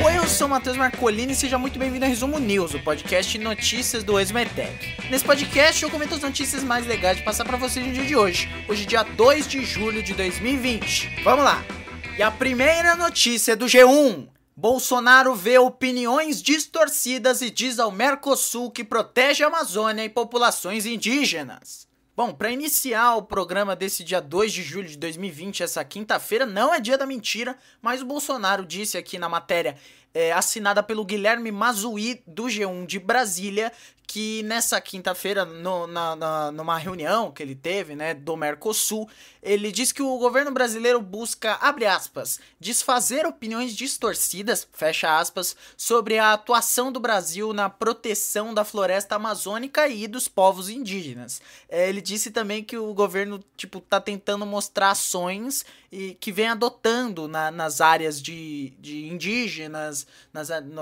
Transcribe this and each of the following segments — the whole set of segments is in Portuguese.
Oi, eu sou o Matheus Marcolini e seja muito bem-vindo a Resumo News, o podcast de notícias do Esmetec. Nesse podcast eu comento as notícias mais legais de passar pra vocês no dia de hoje, dia 2 de julho de 2020. Vamos lá! E a primeira notícia é do G1. Bolsonaro vê opiniões distorcidas e diz ao Mercosul que protege a Amazônia e populações indígenas. Bom, para iniciar o programa desse dia 2 de julho de 2020, essa quinta-feira, não é dia da mentira, mas o Bolsonaro disse aqui na matéria assinada pelo Guilherme Mazzuí, do G1 de Brasília, que nessa quinta-feira, numa reunião que ele teve, né, do Mercosul, ele diz que o governo brasileiro busca, abre aspas, desfazer opiniões distorcidas, fecha aspas, sobre a atuação do Brasil na proteção da floresta amazônica e dos povos indígenas. Ele disse também que o governo, tá tentando mostrar ações que vem adotando nas áreas de indígenas,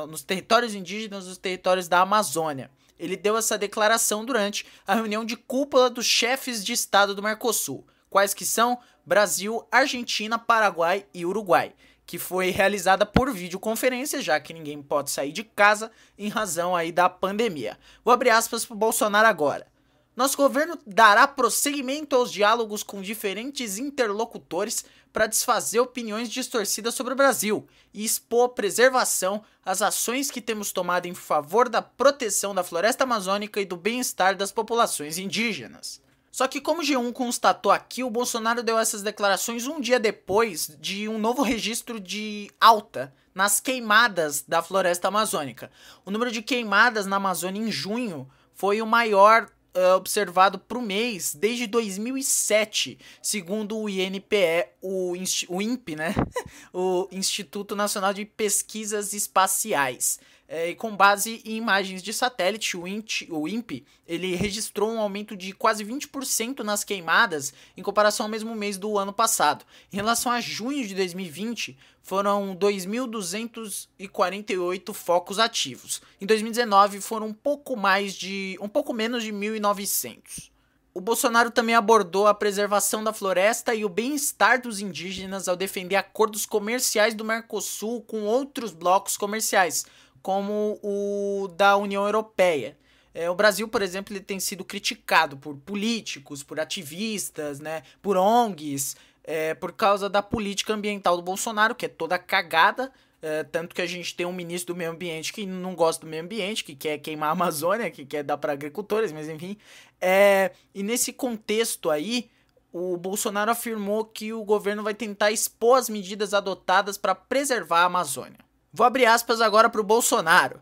nos territórios indígenas, nos territórios da Amazônia. Ele deu essa declaração durante a reunião de cúpula dos chefes de estado do Mercosul, quais que são Brasil, Argentina, Paraguai e Uruguai, que foi realizada por videoconferência, já que ninguém pode sair de casa em razão aí da pandemia. Vou abrir aspas para o Bolsonaro agora. Nosso governo dará prosseguimento aos diálogos com diferentes interlocutores para desfazer opiniões distorcidas sobre o Brasil e expor a preservação, as ações que temos tomado em favor da proteção da floresta amazônica e do bem-estar das populações indígenas. Só que como o G1 constatou aqui, o Bolsonaro deu essas declarações um dia depois de um novo registro de alta nas queimadas da floresta amazônica. O número de queimadas na Amazônia em junho foi o maior observado por mês desde 2007, segundo o INPE, o INPE, né? O Instituto Nacional de Pesquisas Espaciais. E com base em imagens de satélite, o INPE, ele registrou um aumento de quase 20% nas queimadas em comparação ao mesmo mês do ano passado. Em relação a junho de 2020, foram 2.248 focos ativos. Em 2019, foram um pouco menos de 1.900. O Bolsonaro também abordou a preservação da floresta e o bem-estar dos indígenas ao defender acordos comerciais do Mercosul com outros blocos comerciais, como o da União Europeia. O Brasil, por exemplo, ele tem sido criticado por políticos, por ativistas, né, por ONGs, por causa da política ambiental do Bolsonaro, que é toda cagada, tanto que a gente tem um ministro do meio ambiente que não gosta do meio ambiente, que quer queimar a Amazônia, que quer dar para agricultores, mas enfim. E nesse contexto aí, o Bolsonaro afirmou que o governo vai tentar expor as medidas adotadas para preservar a Amazônia. Vou abrir aspas agora para o Bolsonaro.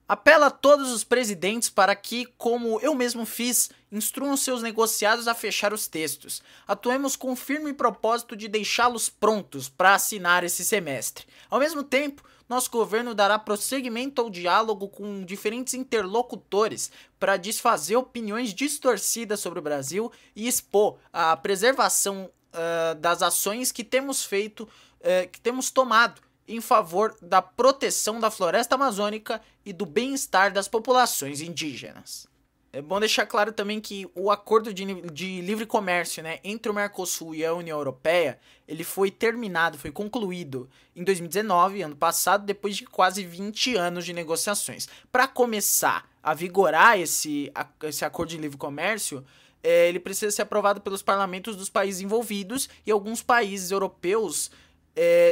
Apela a todos os presidentes para que, como eu mesmo fiz, instruam seus negociados a fechar os textos. Atuemos com o firme propósito de deixá-los prontos para assinar esse semestre. Ao mesmo tempo, nosso governo dará prosseguimento ao diálogo com diferentes interlocutores para desfazer opiniões distorcidas sobre o Brasil e expor a preservação das ações que temos feito, que temos tomado em favor da proteção da floresta amazônica e do bem-estar das populações indígenas. É bom deixar claro também que o acordo de livre comércio, né, entre o Mercosul e a União Europeia, ele foi concluído em 2019, ano passado, depois de quase 20 anos de negociações. Para começar a vigorar esse acordo de livre comércio, ele precisa ser aprovado pelos parlamentos dos países envolvidos e alguns países europeus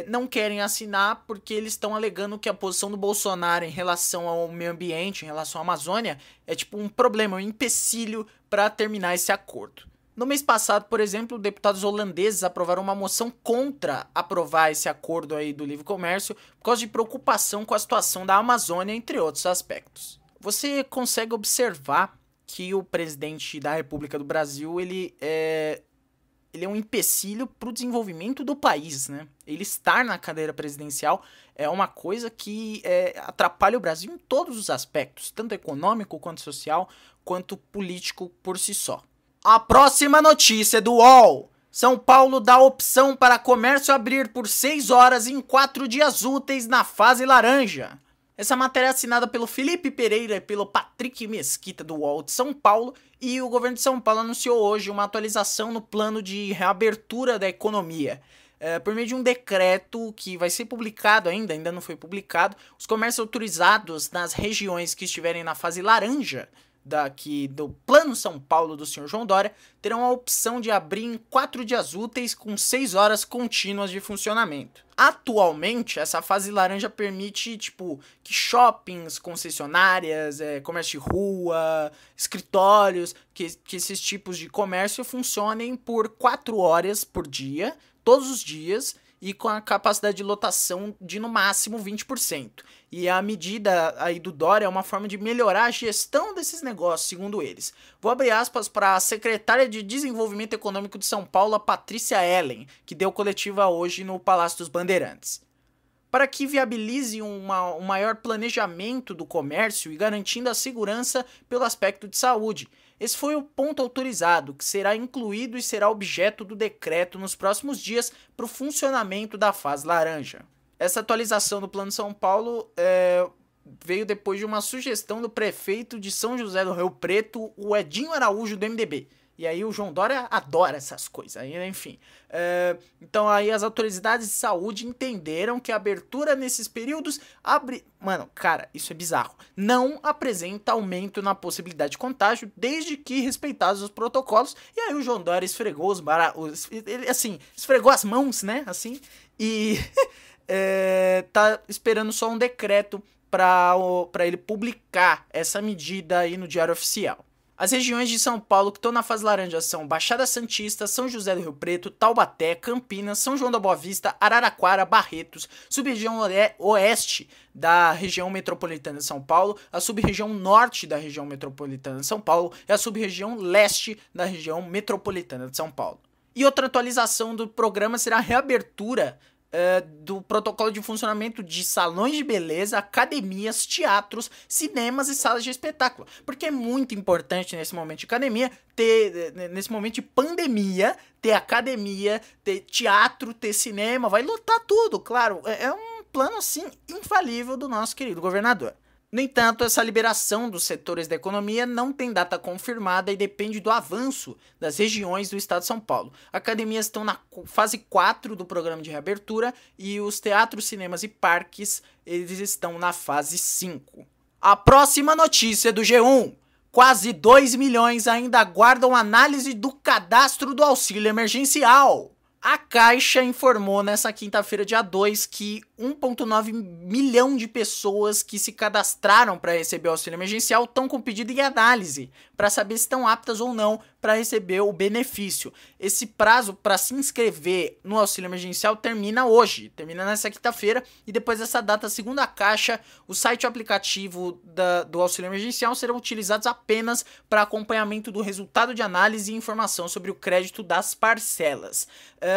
não querem assinar porque eles estão alegando que a posição do Bolsonaro em relação ao meio ambiente, em relação à Amazônia, é tipo um problema, um empecilho para terminar esse acordo. No mês passado, por exemplo, deputados holandeses aprovaram uma moção contra aprovar esse acordo aí do livre comércio por causa de preocupação com a situação da Amazônia, entre outros aspectos. Você consegue observar que o presidente da República do Brasil, ele é um empecilho para o desenvolvimento do país, né? Ele estar na cadeira presidencial é uma coisa que atrapalha o Brasil em todos os aspectos, tanto econômico, quanto social, quanto político por si só. A próxima notícia é do UOL. São Paulo dá opção para comércio abrir por 6 horas em 4 dias úteis na fase laranja. Essa matéria é assinada pelo Felipe Pereira e pelo Patrick Mesquita, do UOL de São Paulo, e o governo de São Paulo anunciou hoje uma atualização no plano de reabertura da economia. Por meio de um decreto que vai ser publicado ainda não foi publicado, os comércios autorizados nas regiões que estiverem na fase laranja do Plano São Paulo do Sr. João Dória terão a opção de abrir em 4 dias úteis com 6 horas contínuas de funcionamento. Atualmente, essa fase laranja permite, que shoppings, concessionárias, comércio de rua, escritórios, que esses tipos de comércio funcionem por 4 horas por dia, todos os dias, e com a capacidade de lotação de no máximo 20%. E a medida aí do Dória é uma forma de melhorar a gestão desses negócios, segundo eles. Vou abrir aspas para a secretária de Desenvolvimento Econômico de São Paulo, a Patrícia Ellen, que deu coletiva hoje no Palácio dos Bandeirantes. Para que viabilize um maior planejamento do comércio e garantindo a segurança pelo aspecto de saúde. Esse foi o ponto autorizado, que será incluído e será objeto do decreto nos próximos dias para o funcionamento da fase laranja. Essa atualização do Plano São Paulo veio depois de uma sugestão do prefeito de São José do Rio Preto, o Edinho Araújo, do MDB. E aí o João Dória adora essas coisas, aí, enfim. Então aí as autoridades de saúde entenderam que a abertura nesses períodos Mano, cara, isso é bizarro. Não apresenta aumento na possibilidade de contágio, desde que respeitados os protocolos. E aí o João Dória esfregou esfregou as mãos, né, assim, e tá esperando só um decreto para ele publicar essa medida aí no Diário Oficial. As regiões de São Paulo que estão na fase laranja são Baixada Santista, São José do Rio Preto, Taubaté, Campinas, São João da Boa Vista, Araraquara, Barretos, sub-região oeste da região metropolitana de São Paulo, a sub-região norte da região metropolitana de São Paulo e a sub-região leste da região metropolitana de São Paulo. E outra atualização do programa será a reabertura do protocolo de funcionamento de salões de beleza, academias, teatros, cinemas e salas de espetáculo. Porque é muito importante nesse momento de nesse momento de pandemia, ter academia, ter teatro, ter cinema, vai lotar tudo, claro. É um plano, assim, infalível do nosso querido governador. No entanto, essa liberação dos setores da economia não tem data confirmada e depende do avanço das regiões do estado de São Paulo. Academias estão na fase 4 do programa de reabertura e os teatros, cinemas e parques eles estão na fase 5. A próxima notícia do G1. Quase 2 milhões ainda aguardam análise do cadastro do auxílio emergencial. A Caixa informou nessa quinta-feira, dia 2, que 1,9 milhão de pessoas que se cadastraram para receber o auxílio emergencial estão com pedido em análise para saber se estão aptas ou não para receber o benefício. Esse prazo para se inscrever no auxílio emergencial termina hoje, termina nessa quinta-feira, e depois dessa data, segundo a Caixa, o site e o aplicativo do auxílio emergencial serão utilizados apenas para acompanhamento do resultado de análise e informação sobre o crédito das parcelas.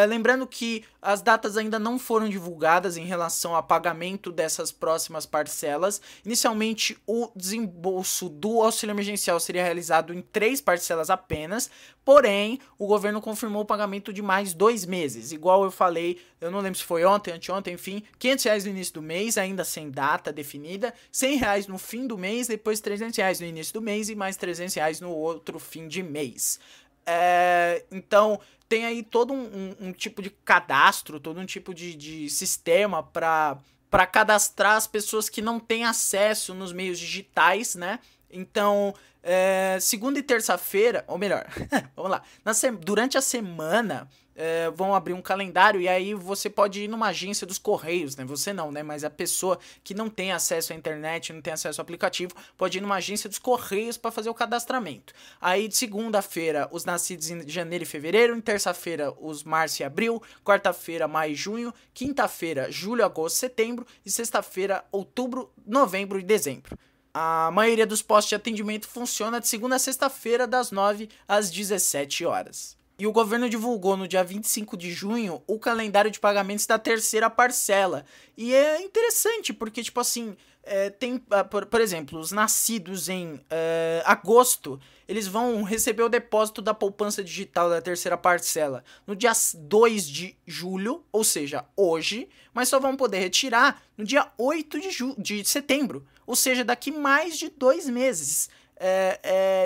Lembrando que as datas ainda não foram divulgadas em relação ao pagamento dessas próximas parcelas. Inicialmente, o desembolso do auxílio emergencial seria realizado em 3 parcelas apenas, porém, o governo confirmou o pagamento de mais 2 meses. Igual eu falei, eu não lembro se foi ontem, anteontem, enfim, R$500 no início do mês, ainda sem data definida, R$100 no fim do mês, depois R$300 no início do mês e mais R$300 no outro fim de mês. Então tem aí todo um tipo de cadastro, todo um tipo de sistema para cadastrar as pessoas que não têm acesso nos meios digitais, né? Então, segunda e terça-feira, ou melhor, vamos lá, durante a semana vão abrir um calendário e aí você pode ir numa agência dos Correios, né? Você não, né? Mas a pessoa que não tem acesso à internet, não tem acesso ao aplicativo, pode ir numa agência dos Correios para fazer o cadastramento. Aí de segunda-feira os nascidos em janeiro e fevereiro, em terça-feira os março e abril, quarta-feira maio e junho, quinta-feira julho, agosto, setembro e sexta-feira outubro, novembro e dezembro. A maioria dos postos de atendimento funciona de segunda a sexta-feira, das 9 às 17 horas. E o governo divulgou no dia 25 de junho o calendário de pagamentos da terceira parcela. E é interessante, porque, tipo assim, tem, por exemplo, os nascidos em agosto, eles vão receber o depósito da poupança digital da terceira parcela no dia 2 de julho, ou seja, hoje, mas só vão poder retirar no dia 8 de setembro, ou seja, daqui mais de 2 meses.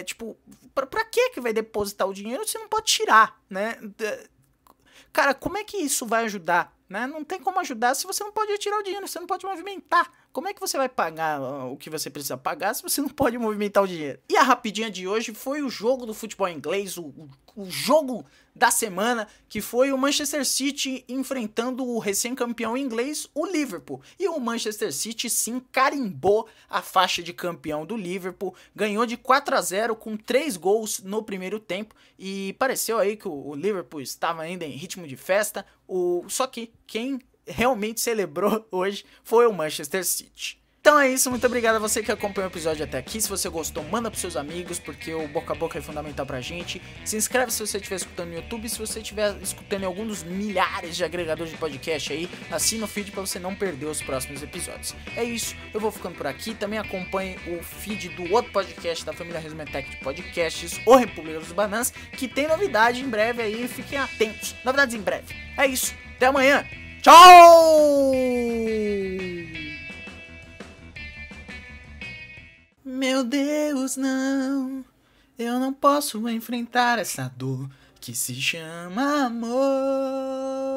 Tipo, pra que vai depositar o dinheiro se você não pode tirar, né? Cara, como é que isso vai ajudar, né? Não tem como ajudar se você não pode retirar o dinheiro, você não pode movimentar. Como é que você vai pagar o que você precisa pagar se você não pode movimentar o dinheiro? E a rapidinha de hoje foi o jogo do futebol inglês, o jogo da semana, que foi o Manchester City enfrentando o recém-campeão inglês, o Liverpool. E o Manchester City sim carimbou a faixa de campeão do Liverpool, ganhou de 4-0 com 3 gols no primeiro tempo e pareceu aí que o Liverpool estava ainda em ritmo de festa, só que quem realmente celebrou hoje foi o Manchester City. Então é isso, muito obrigado a você que acompanhou o episódio até aqui. Se você gostou, manda pros seus amigos, porque o boca a boca é fundamental pra gente. Se inscreve se você estiver escutando no YouTube. Se você estiver escutando em algum dos milhares de agregadores de podcast aí, assina o feed pra você não perder os próximos episódios. É isso, eu vou ficando por aqui. Também acompanhe o feed do outro podcast da família Resumetec de podcasts, o República dos Bananas, que tem novidade em breve aí, fiquem atentos. Novidades em breve. É isso, até amanhã. Tchau! Meu Deus, não, eu não posso enfrentar essa dor que se chama amor.